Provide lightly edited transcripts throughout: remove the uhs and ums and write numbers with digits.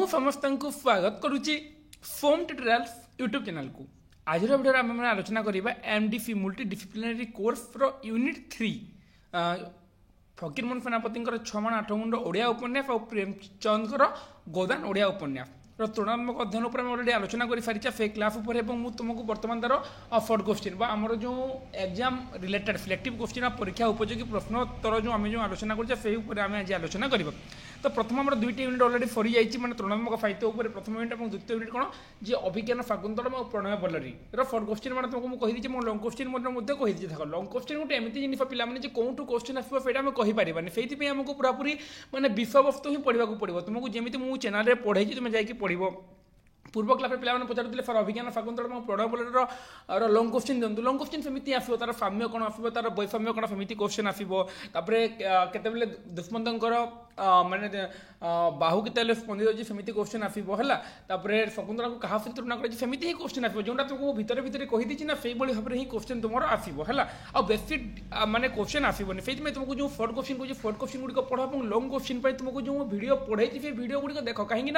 समस्त को स्वागत करुच्ची फोम ट्यूटोरियल्स यूट्यूब चैनल को। आज भिडियो आम आलोचना करवा MDC multi disciplinary course unit 3 Fakir Mohan सेनापति 6 माण 8 गुंड ओडिया उपन्यास और प्रेमचंद गोदान ओडिया उपन्यास तुलनात्मक अध्ययन पर अलरेडी आलोचना कर सारी से क्लास उपर तुमको बर्तमान तार फर्ड क्वेश्चन आमर जो एग्जाम रिलेटेड सिलेक्टिव क्वेश्चन परीक्षा उपयोगी प्रश्नोत्तर जो आम जो आलोचना करें आज आलोचना करवा। तो प्रथम आम दुईटी यूनिट अलरेडी सरी जाइए मैंने तुलनात्मक साहित्य उपर प्रथम यूनिट और द्वितीय यूनिट कौन जी अभिज्ञान शाकुंतलम और प्रणय बल्लरी फर्ड क्वेश्चन मैंने तुमको कहीदी मो लंग क्वेश्चन कहीदी देख लंग क्वेश्चन गोटे एमती जिन पे कौटू क्वेश्चन आसो से कहीपर से आमको पूरापूरी मैंने विषय वस्तु ही पढ़ा पड़ो तुमको जमी मुझे चैनल पढ़े तुम जाकि पढ़ पूर्व क्लास पे पचारे फर अभिज्ञान शाकुंतलम प्रणय बल्लरी लंग क्वेश्चन दिखाँ लंग क्वेश्चन सेमती आसो तार साम्य कौन आसो तार वैषम्य कौन सेमती क्वेश्चन आसो केतबेले दुष्मंतर माने बाहु के स्पंदित अच्छी सेमती क्वेश्चन आसो है शकुंतला को क्या सहित तुलना करमती ही क्वेश्चन आसो जोटा तुमको भितर भितर कहीदी ना से भाव में ही क्वेश्चन तुम आसो है आ बेसी माने क्वेश्चन आसोनी से तुमको जो फर्ड क्वेश्चन कहे फर्ड क्वेश्चन गुड़िक पढ़ और लंग क्वेश्चन पर तुमको जो भिडियो पढ़े से भिडियो गुड़िक देख कहीं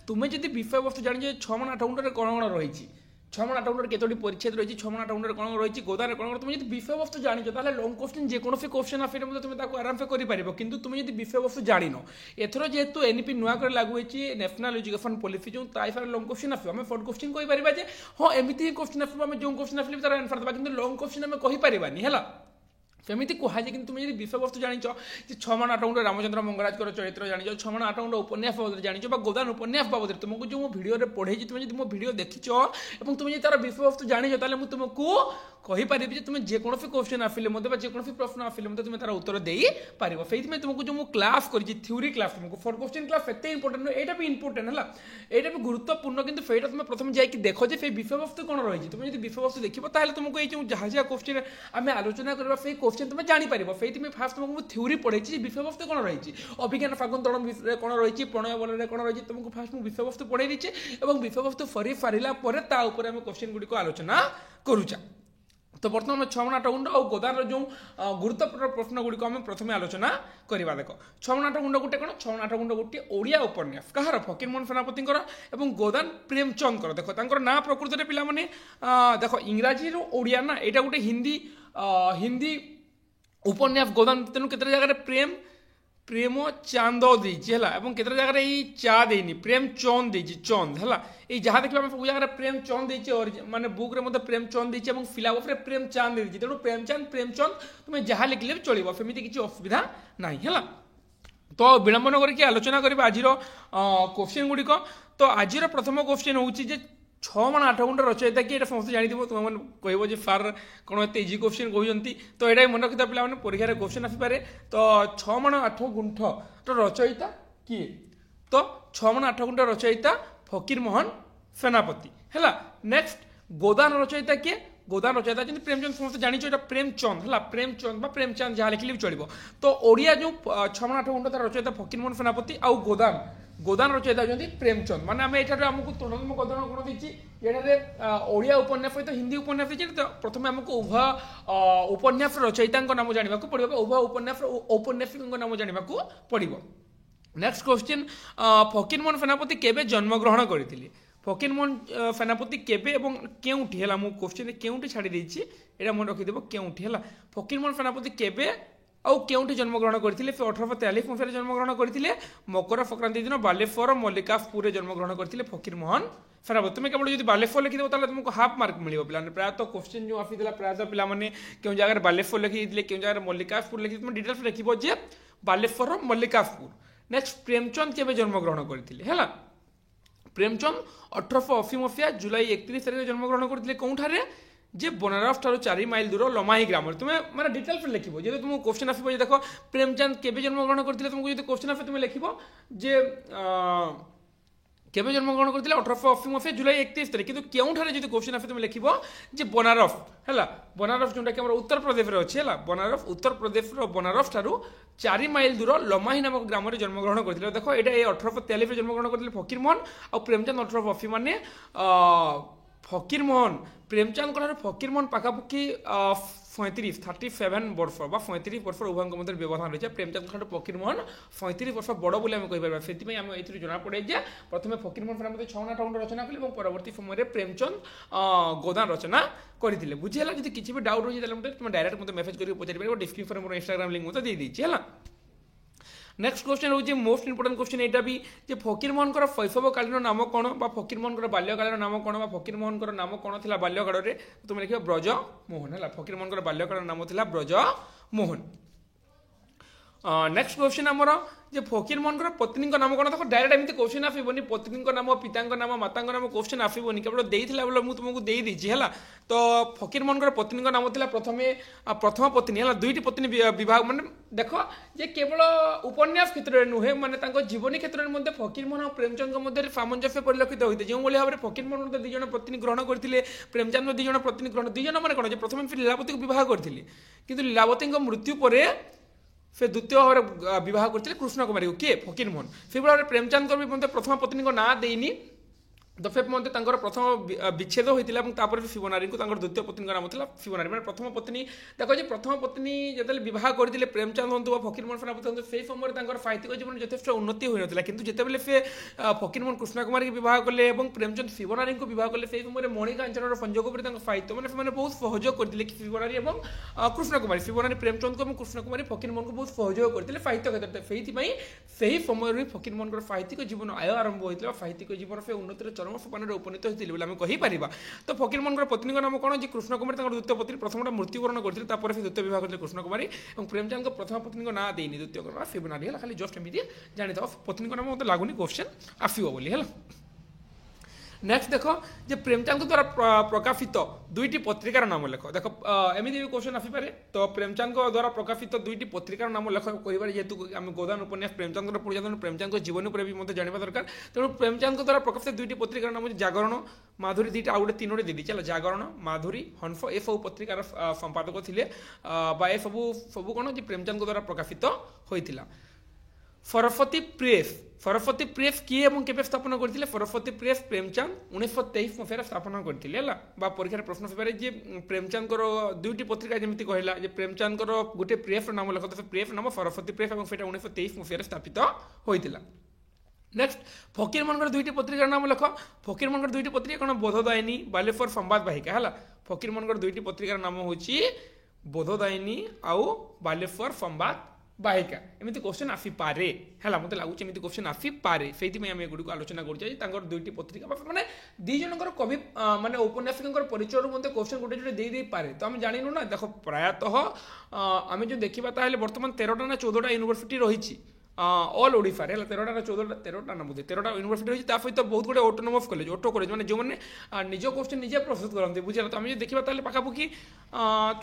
तुम्हें जब विषय वस्तु जानी 6 माण 8 गुंड कौन कौन रही 6 माण 8 गुंड केतोटी परिच्छेद रही 6 माण 8 गुंड कौन रही गोदान कौन तुम जब विषय वस्तु जान लंग क्वेश्चन जेकोसी क्वेश्चन आसे तुम आराम से कर किंतु तुम जब विषय वस्तु जान एथर जेहेतु एनईपी नुआ कर लागू होती नेशनल एजुकेशन पॉलिसी जो तार लंग क्वेश्चन आसो आम फर्ड क्वेश्चन कहीपर हाँ एमती ही क्वेश्चन आसो जो क्वेश्चन आसे तार आंसर देवा कि लंग क्वेश्चन आम कहीपरानी है सेमती कहुए कि तुम जब विषय वस्तु जान 6 माण 8 गुंड रामचंद्र मंगराज चरित्र जान 6 माण 8 गुंड उपन्यास बाबद जान गोदान उपन्यास बाबद तुमको जो भिडियो पढ़े तुम जो भिडियो देखिच और तुम तार विषय वस्तु जान तुमको कहीपर तुम जेकोसी क्वेश्चन आसिले जेकोसी प्रश्न आसिले तुम तार उत्तर दे पार से तुमको जो क्लास कर थ्योरी क्लास तुमको फर्ड क्वेश्चन क्लास एत इंपोर्टेंट यहाँ भी इंपोर्टेंट है यहाँ भी गुरुत्वपूर्ण कि सहीटा तुम प्रथम जाकि देख जे विषय वस्तु कौन रही तुम जो विषय वस्तु देखो तुमको ये जहाँ जहाँ क्वेश्चन आम आलोचना करवा से क्वेश्चन तुम जापर से फास्ट तुमको थ्योरी पढ़े विषय वस्तु कौन रही अभिज्ञान शाकुंतलम कौन रही प्रणय बल्लरी कौन रही तुमको फास्ट मुझे विषय वस्तु पढ़े देचे और विषय वस्तु सरी सारा क्वेश्चन गुड़िक आलोचना करुचा। तो बर्तमान 6 माण 8 गुंड और गोदान जो गुरुत्वपूर्ण प्रश्न गुड़िक आम प्रथम आलोचना करवा। देख 6 माण 8 गुंड गोटे कौन 6 माण 8 गुंड गोटे ओडिया उपन्यास कहार फकीरमोहन सेनापति और गोदान प्रेमचंद देख ना प्रकृति में पाने देख इंग्राजी ओडिया ना यहाँ गोटे हिंदी हिंदी उपन्यास गोदान तेणु केते जगह प्रेम प्रेम चांद देती है केते जगह ये चा देनी प्रेम चंद देती चंद है ये जहाँ देखा सब जगह प्रेम चंद देती माने बुक रे प्रेम चंद देती और फिलाप प्रेम चांद देती तेणु प्रेमचंद तुम जहाँ लिखले भी चलो सेमती किसी असुविधा ना है। तो विलंबन करके आलोचना करवा आज क्वेश्चन गुड़िक। तो आज प्रथम क्वेश्चन हूँ 6 माण 8 गुंड रचयिता कि समस्त जानी तुम कह सार कौन एत इजी क्वेश्चन कहते तो यहाँ मन रखा पे परीक्षा क्वेश्चन आसपे। तो 6 माण 8 गुंठ रचयिता किए तो 6 माण 8 गुंठ रचयिता फकीरमोहन सेनापति है। नेक्स्ट गोदान रचयिता किए गोदान रचयिता प्रेमचंद समस्त जानी प्रेमचंद है प्रेमचंद प्रेमचंद जहाँ लिखले भी चलो। तो ओडिया जो 6 माण 8 गुंठ तार रचयिता फकीरमोहन सेनापति आउ गोदान गोदान रचयिता होती प्रेमचंद माने आम ये आमको तुलनात्मक अध्ययन कौन देती यहाँ ओडिया उपन्यास सहित हिंदी उपन्यास देती तो प्रथम आमको उभय उपन्यास रचयिता नाम जानवा पड़ो उभय उपन्यास औपन्यासिक नाम जानवा पड़ो। नेक्स्ट क्वेश्चन फकीरमोहन सेनापति केबे जन्मग्रहण करते फकीरमोहन सेनापति केबे एवं केउठी है क्वेश्चन केउठी छाड़ी देती यहाँ मन रखिदेव केउठी है फकीरमोहन सेनापति केबे आउ केउठी जन्मग्रहण करते 1843 मसीह जन्मग्रहण करते मकर संक्रांति दिन बालेश्वर मल्लिकापुर जन्मग्रहण करते फकीरमोहन सेनापति। तुम केवल जो बालेश्वर लिखिदेव तुमको हाफ मार्क मिले पे प्रायतः क्वेश्चन जो आसी प्रायतः पाने क्यों जगह बालेश्वर लिखी क्यों जगह मल्लिकापुर लिखी तुम डिटेल्स लिखे बालेश्वर मल्लिकापुर। नेक्स्ट प्रेमचंद केवे जन्मग्रहण करते है प्रेमचंद 1880 मसीहा जुलाई 31 तारिख जन्मग्रहण करते कौठारे जे बनारस ठार 4 माइल दूर लमाही ग्राम तुम्हें मैंने डिटेल्स लिख जो तुमको क्वेश्चन आस देख प्रेमचंद केवे जन्मग्रहण करते तुमको जो क्वेश्चन आस तुम लिख जे केवे जन्मग्रहण करते 1880 मसीहा जुलाई 31 तारिख कितु केउठारे जो क्वेश्चन आस तुम लिख जे बनारस है बनारस जोटा कि उत्तर प्रदेश में अच्छी है बनारस उत्तर प्रदेश बनारस ठार 4 माइल दूर लमाही नामक ग्राम में जन्मग्रहण करते देख ये 1843 जन्मग्रहण करते फकीरमोहन और प्रेमचंद 1880 माने ফকির মোহন প্রেমচাঁদ ফকির মোহন পাখাপাখি 37 বর্ষ বা 35 বর্ষ উভয়ଙ୍କ ମଧ୍ୟରେ ବ୍ୟବଧାନ ରହିଛି। ପ୍ରେମଚାନ୍ଦଙ୍କ ଠାରୁ ଫକୀର ମୋହନ 35 ବର୍ଷ ବଡ଼ ବୋଲି ଆମେ କହିପାରିବା। ସେଥିପାଇଁ ଆମେ ଏଥିରୁ ଜଣାପଡ଼େ ଯେ ପ୍ରଥମେ ଫକୀର ମୋହନ ସେନାପତି 6 ଖଣ୍ଡ ରଚନା କଲେ ଏବଂ ପରବର୍ତ୍ତୀ ସମୟରେ ପ୍ରେମଚନ୍ଦ ଗୋଦାନ ରଚନା କରିଥିଲେ। ବୁଝିହେଲା? ଯଦି କିଛି ବି ଡାଉଟ୍ ରହୁଛି ତାହେଲେ ତୁମେ ଡାଇରେକ୍ଟ ମୋତେ ମେସେଜ କରିକି ପଚାରିପାରିବ। ଡିସ୍କ୍ରିପ୍ସନରେ ମୋର ଇନଷ୍ଟାଗ୍ରାମ ଲିଙ୍କ ମଧ୍ୟ ଦେଇଦେଇଛି ହେଲା। नेक्स्ट क्वेश्चन हूँ मोस्ट इंपोर्टेंट क्वेश्चन यहाँ भी फकीर मोहन शैशवकालीन नाम कौन फकीर मोहन बाल्यकालीन नाम कौन फकीर मोहन नाम कौन था बाल्यकाल में तुम लिख ब्रज मोहन है फकीर मोहन बाल्यकाल नाम था ब्रज मोहन। नेक्स्ट क्वेश्चन आमर जे फकीर मोहन पत्नी नाम कौन देखो डायरेक्ट एमती क्वेश्चन आसबनी पत्नी नाम पिता नाम माता नाम क्वेश्चन आसबनी केवल देला बेले मुझे तुमको देदेजी है। तो फकीर मोहन पत्नी नाम था प्रथम पत्नी है दुईटी पत्नी विवाह माने देख जे केवल उपन्यास क्षेत्र में नुहे माने जीवनी क्षेत्र में फकीर मोहन और प्रेमचंद मध्य सामंजस्य परिलक्षित होते जो भाई भाव में फकीर मोहन दुईज पत्नी ग्रहण करते प्रेमचंद दुईज पत्नी ग्रहण दुईज मैंने कौन प्रथम लीलावती को बहुत करते कि लीलावती मृत्यु पर से द्वितीय भाव में बहुत करते कृष्ण कुमारी को किए फकीर मोहन से भाव में प्रेमचंद भी मतलब प्रथम पत्नी को ना देनी दफे मध्य प्रथम विच्छेद होता है शिवनारी को द्वितीय पत्नी नाम था शिवनारी मैंने प्रथम पत्नी देखो जी प्रथम पत्नी जो बहुत करते प्रेमचंद हूँ फकीर मोहन सेनापति हूँ से समय साहित्यिक जीवन यथेष उन्नति होता किंतु जितेबाला से फकीर मोहन कृष्ण कुमारी को बहुत कले प्रेमचंद शिवनारी को बहुत कले से समय मणिकांचन संजोग पर साहित्य मैंने बहुत सहयोग करते कि शिवनारी और कृष्ण कुमारी शिवनारी प्रेमचंद को कृष्ण कुमारी फकीर मोहन को बहुत सहयोग करते साहित्य क्षेत्र से ही समय फकीर मोहन साहित्यिक जीवन आय आरंभ होता साहित्यिक जीवन से उन्नति चरम सोपान उपनीत होते आम कहीपर। तो फकीर मोहन पत्नी नाम कौन जी कृष्ण कुमारी द्वितीय पत्नी प्रथम मृत्युवरण करते से द्वितीय विवाह करते कृष्ण कुमारी और प्रेमचंद प्रथम पत्नी ना देनी द्वितीय शिवनारी है खाली जस्ट एमती जानी था पत्नी नाम मतलब लगुनि क्वेश्चन आसो बोली है। नेक्स्ट देख जे प्रेमचंद द्वारा प्रकाशित दुईटी पत्रिकार नाम लेख देख एमती भी क्वेश्चन आसपे। तो प्रेमचंद द्वारा प्रकाशित दुईटी पत्रिकार नाम लेख कह जेहतु आम गोदान उपन्यास प्रेमचंद पढ़ी जाते प्रेमचंद जीवन पर भी मतलब जानवा दरकार तेणु प्रेमचंद द्वारा प्रकाशित दुईटी पत्रिकार नाम जागरण माधुरी दुईटा आउ गोटे तीनोटी दीदी चल जागरण माधुरी हंस ए सब पत्रिकार संपादक थे सब सब कौन प्रेमचंद द्वारा प्रकाशित होता। सरस्वती प्रेस किए केवे स्थापन करते सरस्वती प्रेस प्रेमचंद 1923 मसीह स्थापन करते परीक्षा प्रश्न आसपे जे प्रेमचंद दुईटी पत्रिका जमी कहला प्रेमचंद गोटे प्रेस नाम लेख तो प्रेस नाम सरस्वती प्रेस और 1923 मसीह स्थापित होता। नेक्स्ट फकीर मोहन दुईटी पत्रिकार नाम लेख फकीर मोहन दुईटी पत्रिका कौन बोधदायिनी बालेश्वर संवाद वाहिका है फकीर मोहन दुईटी पत्रिकार नाम हूँ बोधदायिनी आउ बालेश्वर संवाद वाहिका एमती क्वेश्चन आसीपे है मतलब लगुच एमती क्वेश्चन आसीपे से गुड़ी आलोचना कर दुईटी पत्रिका मैंने दी जनकर कवि माने औपन्यासिक परिचय मतलब क्वेश्चन गोटे गोटे दे पारे। तो आम जानू ना देख प्रायतः आम जो देखा बर्तमान 13टा ना 14टा यूनिवर्सिटी रही ऑल ओडिशा है 13टा ना बोधे 13टा यूनिवर्सिटी रही सहित बहुत good autonomous college auto college मैंने जो मैंने निज क्वेश्चन निजे प्रस्तुत करते बुझे। तो आम जो देखा पाखापाखि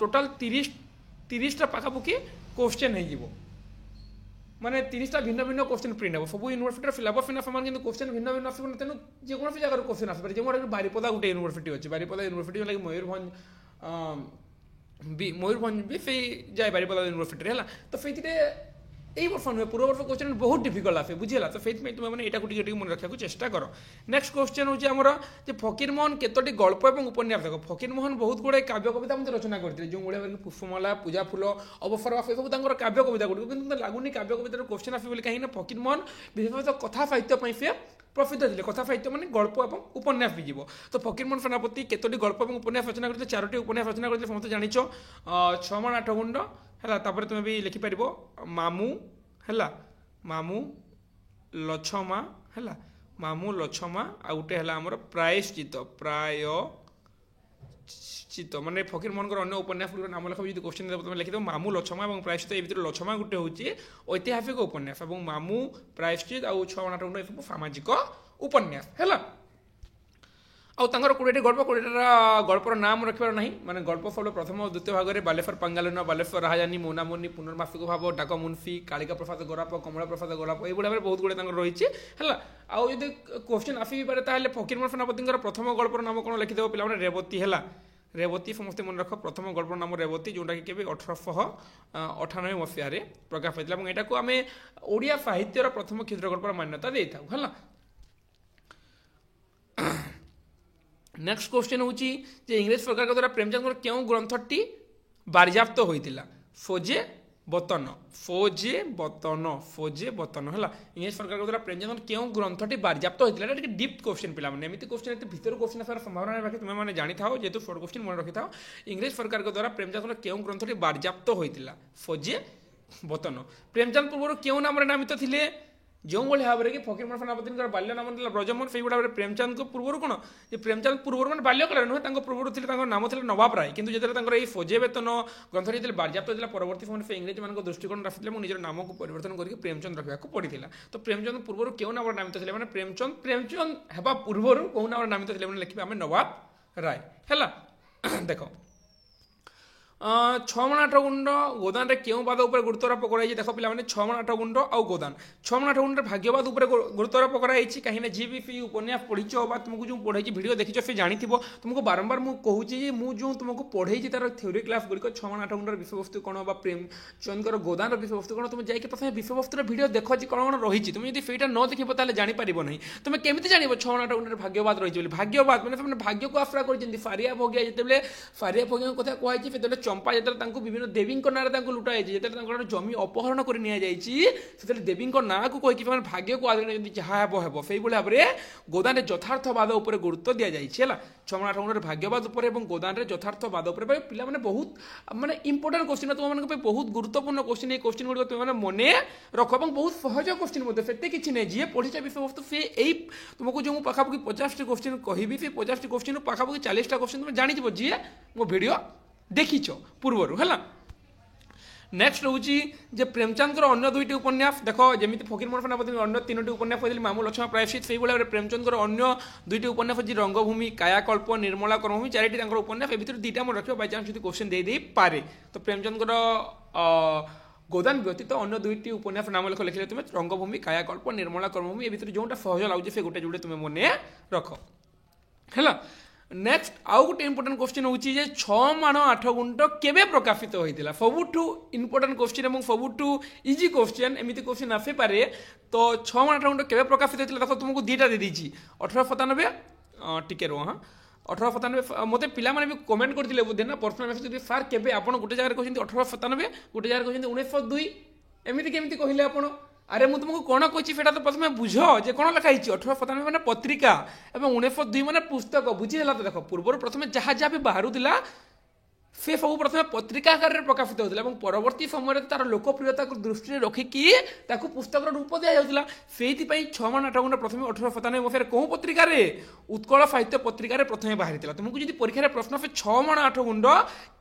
टोटाल 30टा पाखापाखि क्वेश्चन हो माने 30टा भिन्न भिन्न क्वेश्चन प्रिंट हो सब यूनिवर्सिटी सिलेबस ना सामान किंतु क्वेश्चन भिन्न भिन्न आसो तेणु जेकोसी जगह क्वेश्चन आसपे जो बारिपदा गोटे यूनिवर्सिटी अच्छी बारिपदा यूनिवर्सिटी लगे मयूरभंज भी से जाए बारिपदा यूनिवर्सिटी है। तो से यही वर्ष नुहे पूर्व वर्ष क्वेश्चन बहुत डिफिकल्ट आसे बुझीला। तो से तुम्हें मैंने यहाँ मन रखा चेष्टा कर। नेक्स्ट क्वेश्चन हूँ आमर फकीर मोहन केतोटी गल्प और उपन्यास देख फकीर मोहन बहुत गुड़ाए काव्य कविता मत रचना करते जो भाई पुष्पमाला पूजा फूल अवसर सब काव्य कविता गुड़ कि लगुनि काव्य कवितार क्वेश्चन आस कहीं फकीर मोहन विशेष कथा साहित्य से प्रसिद्ध थे कथा साहित्य मैंने गल्प और उपन्यास भी जीव। तो फकीर मोहन सेनापति केतोटी गल्प और उपन्यास रचना करते 4टी उपन्यास रचना करते समस्त जान 6 माण 8 गुंड है तुम्हें भी लिखिपार मामू है मामू लछमा है मामू लछमा आ गोटे है आमर प्रायश्चित प्रायश्चित माने फकीर मोहन अन्य उपन्यास नाम लेख जो क्वेश्चन तुम लिखिद मामू लछमा और प्रायश्चित ये लछमा गोटे हूँ ऐतिहासिक उपन्यास और मामू प्रायश्चित आउ 6 माण 8 गुंड ये सब सामाजिक उपन्यास है। आउ 20टी गल्प 20टा गल्पर नाम रखिबार नहीं माने गल्प सब प्रथम और द्वितीय भाग में बालेश्वर पांगालन बालेश्वर राजानी मोनामुनी पुनर्मासिक भाव डाक मुंशी कालिका प्रसाद गराप कमला प्रसाद गराप ये बहुत गुड़े रही है। आउ जो क्वेश्चन आसपे फकीर मोहन सेनापति प्रथम गल्पर नाम कौन लिखिदेव पे रेवती है रेवती समस्त मन रख प्रथम गल्पर नाम रेवती जोटा कि 1898 मसीह प्रकाश होता है यहाँ को आम ओडिया साहित्यर प्रथम क्षुद्र गल्पर मान्यता दे था है। नेक्स्ट क्वेश्चन हूँ इंग्रेज सरकार द्वारा प्रेमचंद क्यों ग्रंथटी बारजाप्त होता फौजे बतन है इंग्रेज सरकार द्वारा प्रेमचंद क्यों ग्रंथटी बारजाप्त होता है डीप क्वेश्चन पे एमती क्वेश्चन भर क्वेश्चन आसार संभावना है तुम मैंने जानी था जेहतु शॉर्ट क्वेश्चन मन रखी था इंग्रेज सरकार द्वारा प्रेमचंद क्यों ग्रंथटी बारजाप्त होता फौजे बतन प्रेमचंद पूर्व क्यों नाम नामित थे जो भाव में कि फकीरमोहन सेनापति बाल्य नाम था ब्रजमोहन से भाव में प्रेमचंद को पूर्व कौन प्रेमचंद पूर्व मैंने बाल्यकाल नुहे पूर्व थे नाम थे नवाब राय किंतु जो ये फौजे वेतन ग्रंथ जो बारजाप्त होता परवर्ती समय से इंग्रेज मान दृष्टिकोण रखते निजर नाम को परिवर्तन करके प्रेमचंद रखा पड़ा तो प्रेमचंद पूर्व क्यों नाम नामित थे मैंने प्रेमचंद हेबा पूर्व कौ नाम नामित थे मैंने लिखा आम नवाब राय है देख 6 मण 8 गुंड गोदान रे क्यों बाद उपर गुरुत्वारोप कराई देख पिला माने 6 मण 8 गुंड आ गोदान 6 मण 8 गुंड भाग्यवाद उपर गुरुत्वारोप कराई कहीं जीबीपी उपन्यास पढ़ीच बा तुमको जो पढ़ाई वीडियो देखिछ से जानिथिबो तुमको बारंबार मु कहूची जे मु जो तुमको पढ़ाई तार थ्योरी क्लास गुड़िक 6 मण 8 गुंडर विषयवस्तु कौन बा प्रेमचंद गोदान विषयवस्तु कौन तुम जाइए प्रथम विषयवस्तुर वीडियो देख कौन कौन रही तुम यदि फेटा न देखिबो ताले जानि परिबो नहीं तुम केमिति जानिबो 6 मण 8 गुंडर भाग्यवाद रही भाग्यवाद माने भाग्य को आश्रा कर फारिया भोगिया जेतेबेले फारिया भोगिया कथा कहै छै सेतेबेले चंपा जेतेबेले विभिन्न देवी ना लुटाई जो जमी अपहरण कर देवी ना को कहीकि भाग्य को आदि जहाँ हे से भाव में गोदान यथार्थवाद उपर गुरुत्व दि जाए 6 मण 8 गुंडर भाग्यवाद उपर गोदान यथार्थवाद उपर पिला माने बहुत माने इंपोर्टेंट क्वेश्चन तुम बहुत गुरुत्वपूर्ण क्वेश्चन ये क्वेश्चन गुड़िक तुम मन रख बहुत सहज क्वेश्चन से किसी नहीं जी पढ़ी विषय वस्तु से यही तुमको जो पाखापाखि 50 क्वेश्चन कहि से 50 क्वेश्चन पाखापाखि 40 क्वेश्चन तुम जानी जी मो वीडियो देखीच पूर्वर है नेक्स्ट हूँ जे प्रेमचंद अन्य दुईटी उपन्यास देख जमी फकीरमोहन सेनापति अन्य 3टी उपन्यास कहते मामू लक्ष्मण प्रायश्चित से भाव में प्रेमचंद अन्य दुईटी उपन्यास अच्छी रंगभूमि कायाकल्प निर्मला कर्मभूमि 4टी उपन्यास ए भर 2टा मन रखिए बाई चान्स जो क्वेश्चन दे पारे तो प्रेमचंद गोदान व्यतीत अन्य 2टी उपन्यास नाम लेख लिखिले तुम रंगभूमि कायाकल्प निर्मला कर्मभूमि ए भर जोटा सहज लगुच से गोटे जोड़े तुम मन रख है नेक्स्ट आउ गोटे इंपोर्टेंट क्वेश्चन हूँ 6 मण 8 गुंट केबे प्रकाशित होता सबुठू इंपोर्टेंट क्वेश्चन और सबुठू इजी क्वेश्चन एमती क्वेश्चन आसी पारे तो 6 मण 8 गुंट केबे प्रकाशित होता देखो तुमको 2टा दे देछि 1897 टिके रो हाँ 1897 मत पिला भी कमेंट करते बोधे ना पर्सनाल मेसेज सार केबे आपन गोटे जगह कहते 1897 गोटे जगह कहते 1902 एमती केमती कहले आपण अरे मुझे तुमको कौन कही तो प्रथम बुझ जे कौन लिखाई 1897 मैंने पत्रिका और 1902 मैंने पुस्तक बुझीगला तो देख पूर्व प्रथम जहाँ जहाँ भी बाहर से सब प्रथम पत्रिका आकार में प्रकाशित होता है परवर्ती समय तार लोकप्रियता को दृष्टि रखिकी पुस्तक रूप दि जाता से 6 मण 8 गुंड प्रथम 1897 मसीह कौन पत्रिका उत्कल साहित्य पत्रिका प्रथम बाहरी तुमको जो परीक्षा प्रश्न से 6 मण 8 गुंड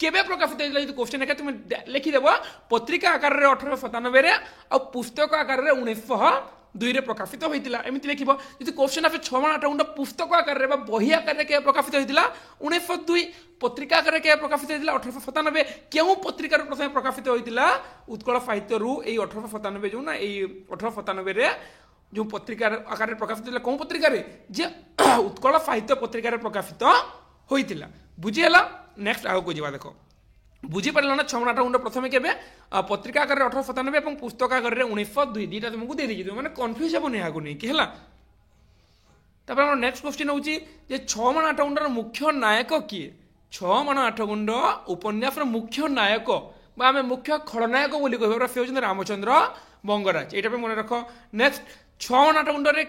केबे प्रकाशित होता क्वेश्चन तुम लिखिदेव पत्रिका आकार में 1897 आ पुस्तक आकार में 1902 प्रकाशित होता एमती लिख जो क्वेश्चन आसे 6 मण 8 गुंड पुस्तक आकार में बही आकार में प्रकाशित होता 1902 पत्रिका आकार में प्रकाशित होता 1897 क्यों पत्रिका प्रथम प्रकाशित होता उत्कल साहित्य रू 1897 जो ना 1897 जो पत्रिका आकार में प्रकाशित होता कौन पत्रिका जे उत्कल साहित्य पत्रिका प्रकाशित होता बुझीगला नेक्स्ट आगे को जा देख बुझीपार ना 6 मण 8 गुंड प्रथम के पत्रिका आकार में 1897 और पुस्तक आकार में 1902 2टा तुमको दे दी मैंने कन्फ्यूज हेबन यहाँ नहीं कि नेक्स्ट क्वेश्चन हूँ 6 मण 8 गुंडर मुख्य नायक किए 6 मण 8 गुंड उपन्यास मुख्य नायक आम मुख्य खलनायक बोली कह से होती रामचंद्र मंगराज यहाँ मन रख नेक्स्ट 6 मण 8 गुंडर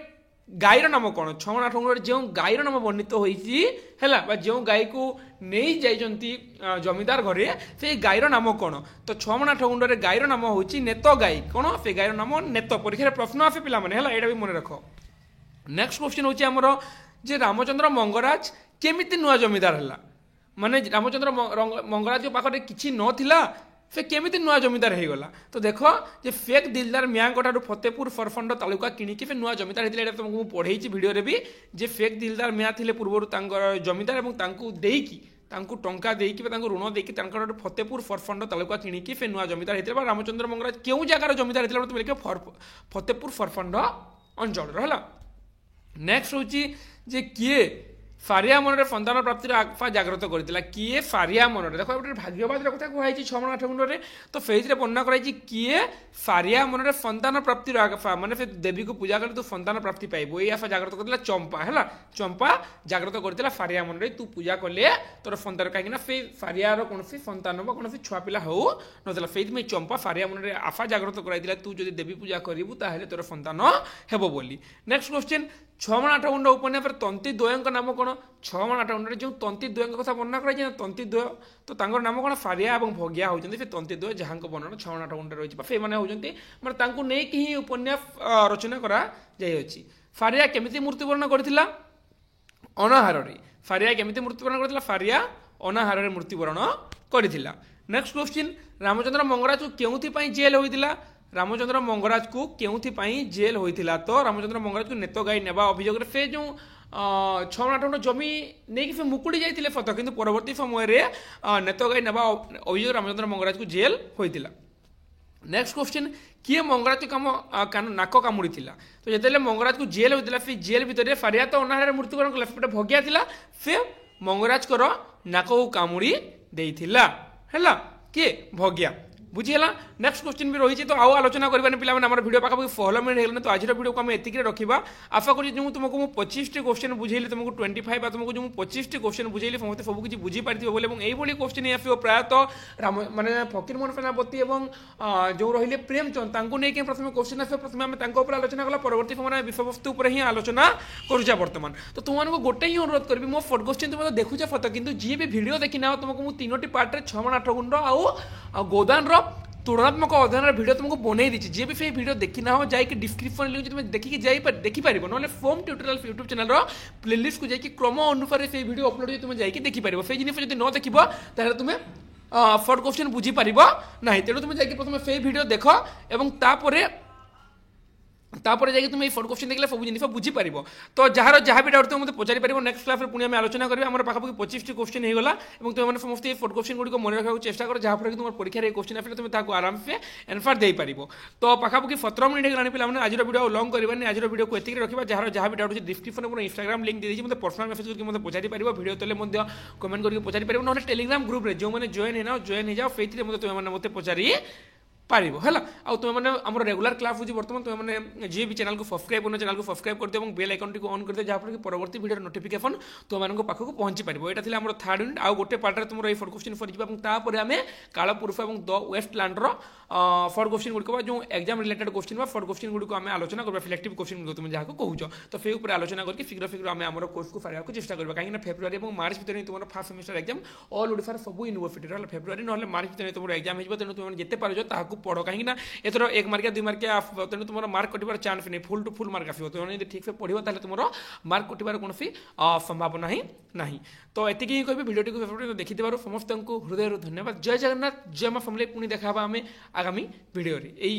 गाईर नाम कौन 6 मण 8 गुंडर जो गाईर नाम वर्णित होगा जो गाई को नहीं जाइंट जमीदार घरे से गाईर नाम कौन तो 6 मण 8 गुंडर गाईर नाम हूँ नेत गाई कौन से गाईर नाम नेत परीक्षा प्रश्न आसे पे यहाँ भी मन रख नेक्स्ट क्वेश्चन हूँ आमर जे रामचंद्र मंगराज केमिति नुआ जमीदार है माने रामचंद्र मंगराज पाखे किसी नथिला से केमिति नुआ जमीदार हो गला तो देख जे फेक दिलदार मियाँ ठार फतेहपुर फरफंड तालुका किणिकी से नुआ जमीदार होता है तुमको पढ़े भिडियो भी जे फेक दिलदार मियाँ थे पूर्व जमीदार और देकी टंका देकी ऋण देकी फतेहपुर फरफंड तालुका किणिकी से नुआ जमीदार होता है रामचंद्र मंगराज क्यों जगार जमीदार होता है तुम लिख फतेहपुर फरफंड अंचल है नेक्स्ट हूँ जे किए फारिया मन में सन्तान प्राप्तिर आफा जागृत करता किए फारिया मन में देख गोटे भाग्यवाद कथा कहुई 6 आठ गुंड में तो फेज वर्णना कराई किए फारिया मन में सन्तान प्राप्तिर आफा मैंने से देवी को पूजा कर तू सन्तान प्राप्ति पाइबू ये आफा जागृत करता चंपा है चंपा जागृत करता फारिया मन में तू पूजा कले तोर सन्तान कहीं से फारियार कौन सन्तान कौन छुआ पिला हो नाला से चंपा फारिया मन में आफा जागृत कराई तू जो देवी पूजा करू ताहले तोर सन्तान हेब बोली। नेक्स्ट क्वेश्चन 6 आठ गुंड उपन्यास तंती द्वय नाम कौन 6 आठ गुंड जो तंती द्वय कथा वर्णना कराई तंती द्वय तो नाम कौन फारिया और भगिया होती से तंती द्वय जहाँ वर्णन 6 आठ गुंड रही से होती मैंने नहीं ही उपन्यास रचना कर फारिया केमिति मृत्युवरण करथिला अनाहार फारिया केमिति मृत्युवरण करथिला फारिया अनाहार मृत्युवरण करथिला। नेक्स्ट क्वेश्चन रामचंद्र मंगराज को केउथि जेल होइतिला रामचंद्र मंगराज को केउथि जेल होइतिला तो रामचंद्र मंगराज को नेतो गाई नेबा अभियोग से जो 6 आठ गुंठ जमी नहीं कि मुकुड़ी जाते फत कि परवर्ती समय नेतो गाई नेबा अभियोग रामचंद्र मंगराज को जेल होइतिला। नेक्स्ट क्वेश्चन किए मंगराज को नाक कामुड़ी तो जिते मंगराज को जेल होता फिर जेल भितर फारिया तो अनाहार मृत्युवरण कला से भगिया था फिर मंगराज को नाक को कामुड़ी देइथिला है किए भगिया बुझीगला। नेक्स्ट क्वेश्चन भी रही तो आउ आलोचना करवानी पिला आम वीडियो पाखापाखि 16 मिनट होगला तो आज वीडियो को आम एतिक रखा आशा करी जो तुमको मुझे 25 क्वेश्चन बुझेली तुमको 25 तुमको जो 25 क्वेश्चन बुझेली समस्त सब किसी बुझीपारी बोले यही क्वेश्चन आस प्रायतः मानने फकीर मोहन सेनापति और जो रही प्रेमचंद नहीं प्रथम क्वेश्चन आस प्रथम आम आलोचना कला परवर्ती समय विषय वस्तु ही आलोचना करुचा बर्तमान तो तुमको गोटे ही अनुरोध करी मो फर्स्ट क्वेश्चन तुम देखुच फत कि जी भी भिड देखी ना तुमको मुझे 3टी पार्ट 6 आठ गुंड आउ गोदान तुलनात्मक अध्ययन वीडियो तुमको बनई दी जी भी वीडियो देखी ना हो जाए डिस्क्रिप्शन लिंक तुम देखिए देखिपार ना foam tutorial YouTube channel playlist को जाकि क्रम अनुसार से वीडियो अपलोड तुम जाकि देखिपार से जिन जब न देख तुम्हें फर्स्ट क्वेश्चन बुझीपार ना तेणु तुम जाकि प्रथम से वीडियो देख और तापर जाकि तुम फर्स्ट क्वेश्चन देखले सब जिन बुझीपार तो जार जहाँ भी डाउट तुम पचारि पार नेक्स्ट क्लास में पुणी आम आलोचना करेंगे आम पाखापाखि 25 क्वेश्चन होगा और तुम समस्त फर्स्ट क्वेश्चन गुड़ी मन रखा चेष्टा कर जहाँफल कि तुम परीक्षा क्वेश्चन आसे तुम आराम से एनसर दे पार तो पाखापाखि 17 मिनट होगा पे आज वीडियो लंग करवानी आज वीडियो को एतिक रखा जार जहाँ भी डाउट डिस्क्रिप्शन में इंस्टाग्राम लिंक दे मतलब पर्सनल मेसेज करके मतलब पचारि पार वीडियो तले कमेंट करके पचारि पार ना टेलीग्राम ग्रुप में जो मैंने जॉइन हो जाओ से तुम मत पचारि पार है आ तुम मैंने आम रेगुलर क्लास हो बर्तमान तुम मैंने जी भी चैनल को सब्सक्राइब करना चैनल को सब्सक्राइब कर दियो बेल आइकन को ऑन कर दियो जहाँ कि परवर्ती वीडियो नोटिफिकेशन तुम पाखक पहुंची पार यहाँ आम थर्ड यूनिट आउ गोटे पार्ट में तुम ये फोर्थ क्वेश्चन सर आम कालपुरुष और द वेस्टलैंड फोर्थ क्वेश्चन गुड़िक जो exam related question fourth question गुड़िक आम आलोचना करवा सिलेक्टिव क्वेश्चन तुम जहाँ कहूँ तो से आलोचना करके शीघ्र आम आम कोर्स को फारिया चेष्टा करवा कहीं फेब्रुआरी और मार्च भर तुम first semester exam all Odisha सब यूनिवर्सिटी फेब्रुआरी ना मार्च भर तुम एग्जाम हो तेणु तुम जिते पार पढ़ कहीं एथर 1 मार्किया 2 मार्किया तेणु तुम मार्क कटार चान्स नहीं फुल टू फुल मार्क आसो तुम ठीक से पढ़ो तुम मार्क कटार कौन संभावना ही ना तो एति ही कह भिडियो को देखी समस्त को हृदय धन्यवाद। जय जगन्नाथ जय माँ फैमिली पुणी देखा आम आगामी भिडियो यही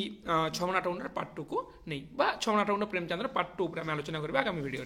6 आठ गुंड पार्ट 2 को नहीं 6 आठ गुंड प्रेमचंद्र पार्ट 2 आलोचना करेंगे आगामी भिडियो।